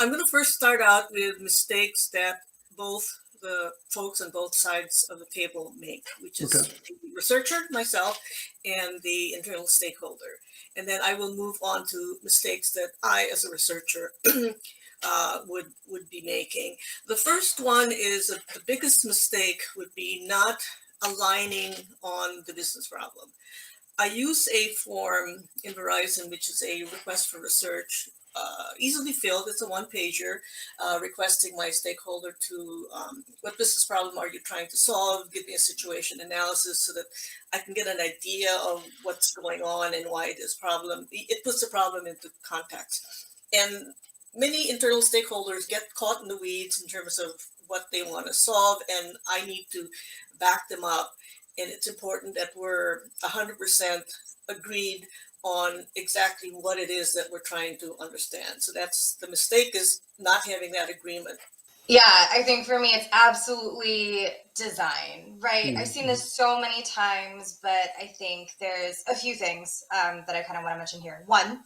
I'm going to first start out with mistakes that both the folks on both sides of the table make, which is the researcher, myself, and the internal stakeholder. And then I will move on to mistakes that I, as a researcher, would be making. The first one is the biggest mistake would be not aligning on the business problem. I use a form in Verizon, which is a request for research, easily filled. It's a one-pager requesting my stakeholder to, what business problem are you trying to solve? Give me a situation analysis so that I can get an idea of what's going on and why this problem, it puts the problem into context. And many internal stakeholders get caught in the weeds in terms of what they want to solve, and I need to back them up. And it's important that we're 100% agreed on exactly what it is that we're trying to understand. So that's the mistake, is not having that agreement. Yeah, I think for me, it's absolutely design, right? I've seen this so many times, but I think there's a few things that I kind of want to mention here. One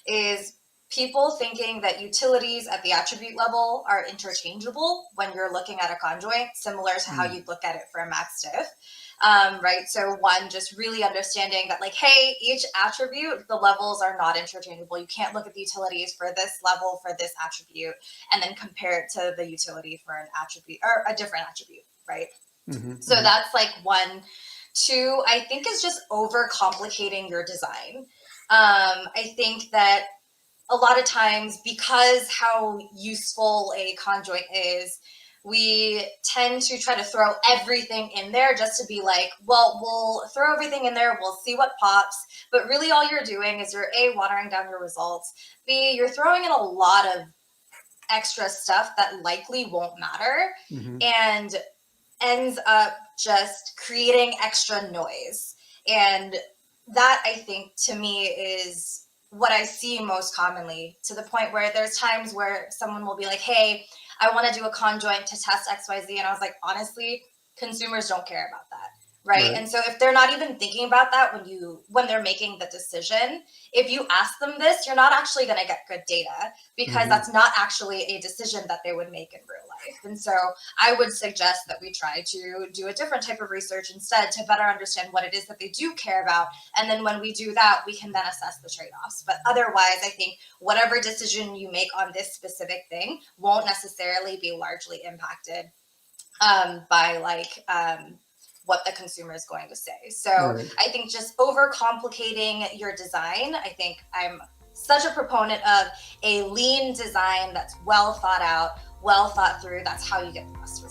is people thinking that utilities at the attribute level are interchangeable when you're looking at a conjoint, similar to how you'd look at it for a MaxDiff. Right? So one, just really understanding that like, hey, each attribute, the levels are not interchangeable. You can't look at the utilities for this level for this attribute and then compare it to the utility for an attribute or a different attribute, right? So that's like one. Two, I think is just overcomplicating your design. I think that a lot of times, because how useful a conjoint is, we tend to try to throw everything in there just to be like, well, we'll throw everything in there, we'll see what pops. But really all you're doing is you're A, watering down your results. B, you're throwing in a lot of extra stuff that likely won't matter and ends up just creating extra noise. And that, I think, to me is what I see most commonly, to the point where there's times where someone will be like, hey, I want to do a conjoint to test XYZ. And I was like, honestly, consumers don't care about that. Right? And so if they're not even thinking about that when they're making the decision, if you ask them this, you're not actually going to get good data, because that's not actually a decision that they would make in real life. And so I would suggest that we try to do a different type of research instead to better understand what it is that they do care about. And then when we do that, we can then assess the trade-offs. But otherwise, I think whatever decision you make on this specific thing won't necessarily be largely impacted by like what the consumer is going to say. So I think just overcomplicating your design, I think I'm such a proponent of a lean design that's well thought out, well thought through. That's how you get the best results.